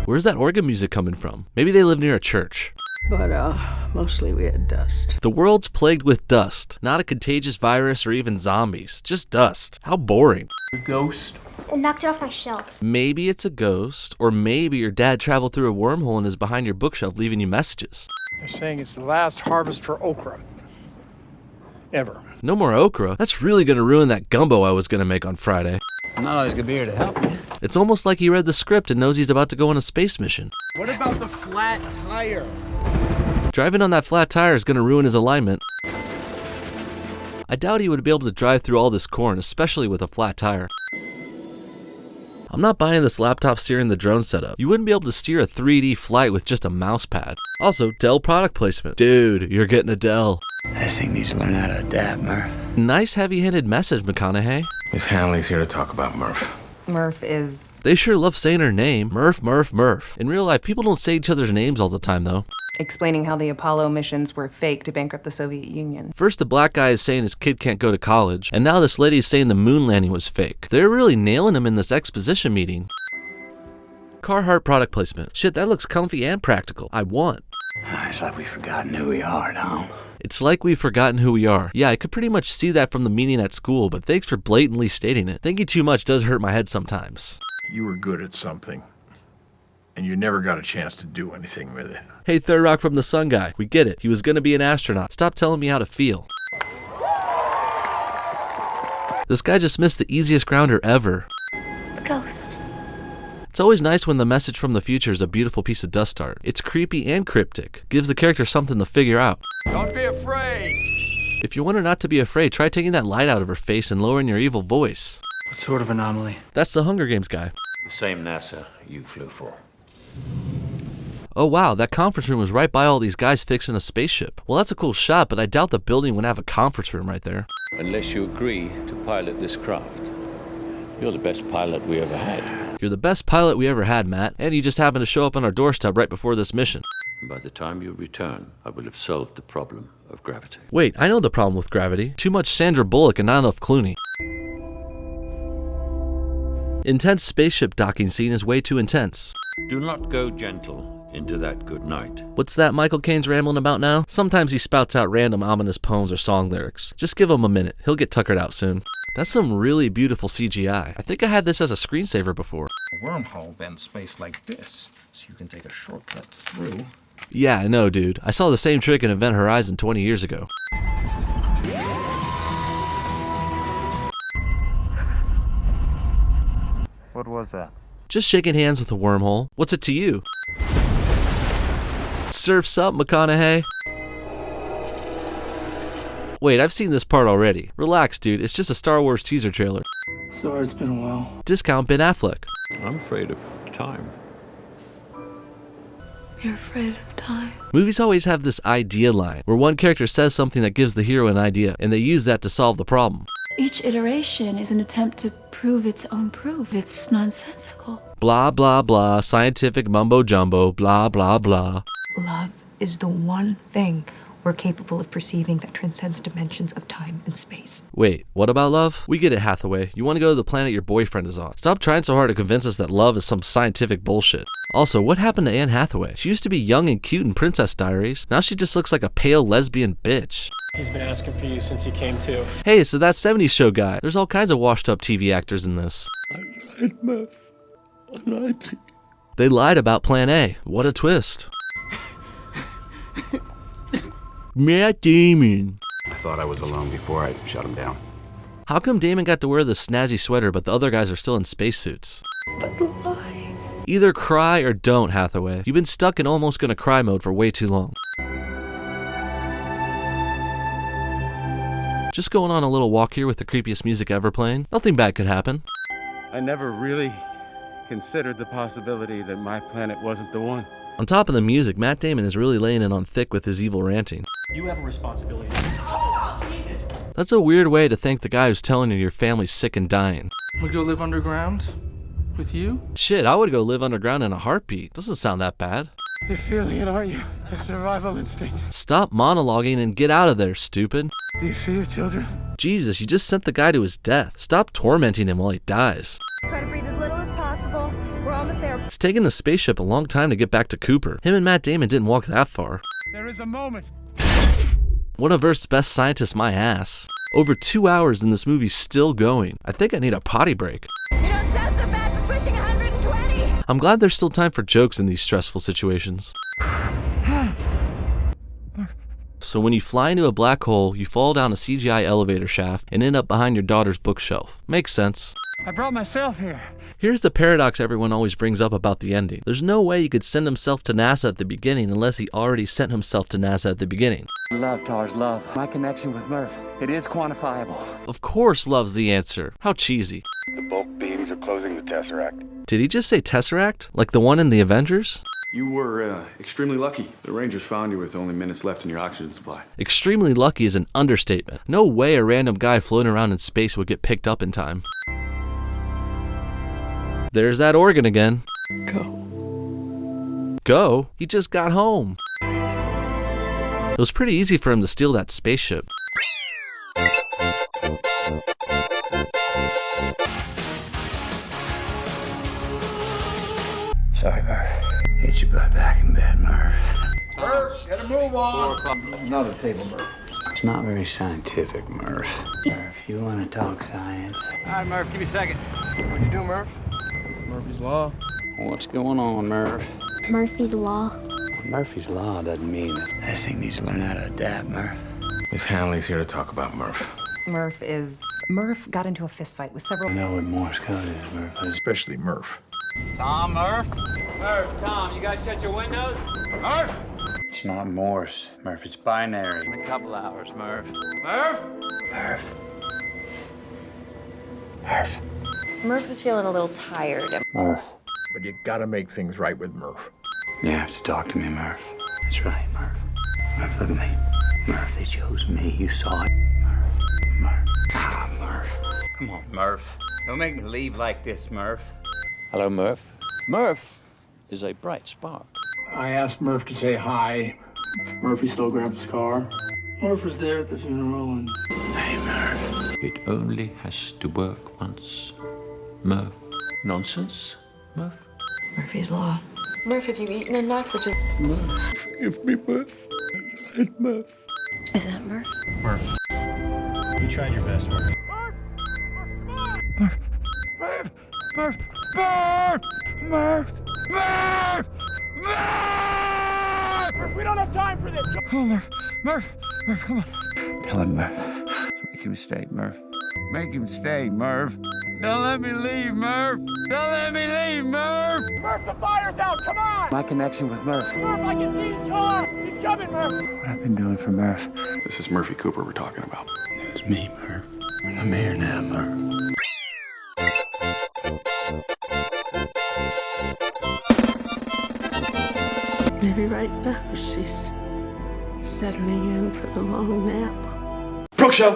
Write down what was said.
Where's that organ music coming from? Maybe they live near a church. But, mostly we had dust. The world's plagued with dust. Not a contagious virus or even zombies. Just dust. How boring. A ghost? It knocked it off my shelf. Maybe it's a ghost, or maybe your dad traveled through a wormhole and is behind your bookshelf leaving you messages. They're saying it's the last harvest for okra. Ever. No more okra? That's really gonna ruin that gumbo I was gonna make on Friday. I'm not always gonna be here to help you. It's almost like he read the script and knows he's about to go on a space mission. What about the flat tire? Driving on that flat tire is gonna ruin his alignment. I doubt he would be able to drive through all this corn, especially with a flat tire. I'm not buying this laptop steering the drone setup. You wouldn't be able to steer a 3D flight with just a mouse pad. Also, Dell product placement. Dude, you're getting a Dell. This thing needs to learn how to adapt, Murph. Nice heavy-handed message, McCanaughey. Miss Hanley's here to talk about Murph. Murph is... They sure love saying her name. Murph, Murph, Murph. In real life, people don't say each other's names all the time, though. explaining how the Apollo missions were fake to bankrupt the Soviet Union. First, the black guy is saying his kid can't go to college, and now this lady is saying the moon landing was fake. They're really nailing him in this exposition meeting. Carhartt product placement. Shit, that looks comfy and practical. I want. It's like we've forgotten who we are, Tom. It's like we've forgotten who we are. Yeah, I could pretty much see that from the meeting at school, but thanks for blatantly stating it. Thinking too much does hurt my head sometimes. You were good at something, and you never got a chance to do anything with it. Hey, Third Rock from the Sun guy, we get it. He was gonna be an astronaut. Stop telling me how to feel. This guy just missed the easiest grounder ever. The ghost. It's always nice when the message from the future is a beautiful piece of dust art. It's creepy and cryptic. Gives the character something to figure out. Don't be afraid. If you want her not to be afraid, try taking that light out of her face and lowering your evil voice. What sort of anomaly? That's the Hunger Games guy. The same NASA you flew for. Oh wow, that conference room was right by all these guys fixing a spaceship. Well, that's a cool shot, but I doubt the building would have a conference room right there. Unless you agree to pilot this craft. You're the best pilot we ever had. You're the best pilot we ever had, Matt, and you just happened to show up on our doorstep right before this mission. By the time you return, I will have solved the problem of gravity. Wait, I know the problem with gravity. Too much Sandra Bullock and not enough Clooney. Intense spaceship docking scene is way too intense. Do not go gentle into that good night. What's that Michael Caine's rambling about now? Sometimes he spouts out random ominous poems or song lyrics. Just give him a minute. He'll get tuckered out soon. That's some really beautiful CGI. I think I had this as a screensaver before. A wormhole bends space like this, so you can take a shortcut through. Yeah, I know, dude. I saw the same trick in Event Horizon 20 years ago. What was that? Just shaking hands with a wormhole. What's it to you? Surf's up, McConaughey. Wait, I've seen this part already. Relax, dude. It's just a Star Wars teaser trailer. Sorry, it's been a while. Discount Ben Affleck. I'm afraid of time. You're afraid of time. Movies always have this idea line, where one character says something that gives the hero an idea, and they use that to solve the problem. Each iteration is an attempt to prove its own proof. It's nonsensical. Blah, blah, blah, scientific mumbo-jumbo, blah, blah, blah. Love is the one thing we're capable of perceiving that transcends dimensions of time and space. Wait, what about love? We get it, Hathaway. You want to go to the planet your boyfriend is on. Stop trying so hard to convince us that love is some scientific bullshit. Also, what happened to Anne Hathaway? She used to be young and cute in Princess Diaries. Now she just looks like a pale lesbian bitch. He's been asking for you since he came to. Hey, so that 70s show guy. There's all kinds of washed up TV actors in this. I lied, Murph. I lied to you. They lied about Plan A. What a twist. Matt Damon. I thought I was alone before I shut him down. How come Damon got to wear the snazzy sweater but the other guys are still in spacesuits? But the lie. Either cry or don't, Hathaway. You've been stuck in almost gonna cry mode for way too long. Just going on a little walk here with the creepiest music ever playing. Nothing bad could happen. I never really considered the possibility that my planet wasn't the one. On top of the music, Matt Damon is really laying it on thick with his evil ranting. You have a responsibility. That's a weird way to thank the guy who's telling you your family's sick and dying. Would go live underground with you? Shit, I would go live underground in a heartbeat. Doesn't sound that bad. You're feeling it, aren't you? A survival instinct. Stop monologuing and get out of there, stupid. Do you see your children? Jesus, you just sent the guy to his death. Stop tormenting him while he dies. Try to breathe as little as possible. We're almost there. It's taken the spaceship a long time to get back to Cooper. Him and Matt Damon didn't walk that far. There is a moment. One of Earth's best scientists, my ass. Over 2 hours and this movie's still going. I think I need a potty break. You don't sound so bad for pushing 120. I'm glad there's still time for jokes in these stressful situations. So when you fly into a black hole, you fall down a CGI elevator shaft and end up behind your daughter's bookshelf. Makes sense. I brought myself here. Here's the paradox everyone always brings up about the ending. There's no way he could send himself to NASA at the beginning unless he already sent himself to NASA at the beginning. Love, Taj, love. My connection with Murph. It is quantifiable. Of course love's the answer. How cheesy. The bulk beams are closing the Tesseract. Did he just say Tesseract? Like the one in the Avengers? You were extremely lucky. The Rangers found you with only minutes left in your oxygen supply. Extremely lucky is an understatement. No way a random guy floating around in space would get picked up in time. There's that organ again. Go. Go? He just got home. It was pretty easy for him to steal that spaceship. Sorry, Murph. Get your butt back in bed, Murph. Murph, get a move on. Another table, Murph. It's not very scientific, Murph. Murph, you want to talk science? All right, Murph, give me a second. What'd you do, Murph? Murphy's Law. What's going on, Murph? Murphy's Law. Murphy's Law doesn't mean it. This thing needs to learn how to adapt, Murph. Miss Hanley's here to talk about Murph. Murph got into a fistfight with several. I know what Morse code is, Murph. Especially Murph. Tom, Murph? Murph, Tom, you guys shut your windows? Murph! It's not Morse, Murph. It's binary. In a couple hours, Murph. Murph? Murph. Murph. Murph was feeling a little tired. Murph. But you gotta make things right with Murph. You have to talk to me, Murph. That's right, Murph. Murph, look at me. Murph, they chose me. You saw it. Murph. Murph. Ah, Murph. Come on, Murph. Don't make me leave like this, Murph. Hello, Murph. Murph is a bright spark. I asked Murph to say hi. Murphy still grabbed his car. Murph was there at the funeral and... Hey, Murph. It only has to work once. Murph. Nonsense, Murph? Murphy's Law. Murph, have you eaten enough? Would you... Forgive me, Murph. It's Murph. Is that Murph? Murph. You tried your best, Murph. Murph! Murph! Murph! Murph! Murph! Murph! Murph, we don't have time for this! Come on, Murph! Murph! Murph, come on. Tell him, Murph. Make him stay, Murph. Make him stay, Murph. Don't let me leave, Murph. Don't let me leave, Murph. Murph, the fire's out! Come on! My connection with Murph. Murph, I can see his car! He's coming, Murph! What I've been doing for Murph. This is Murphy Cooper we're talking about. It's me, Murph. I'm here now, Murph. Maybe right now she's settling in for the long nap. Brooke Show!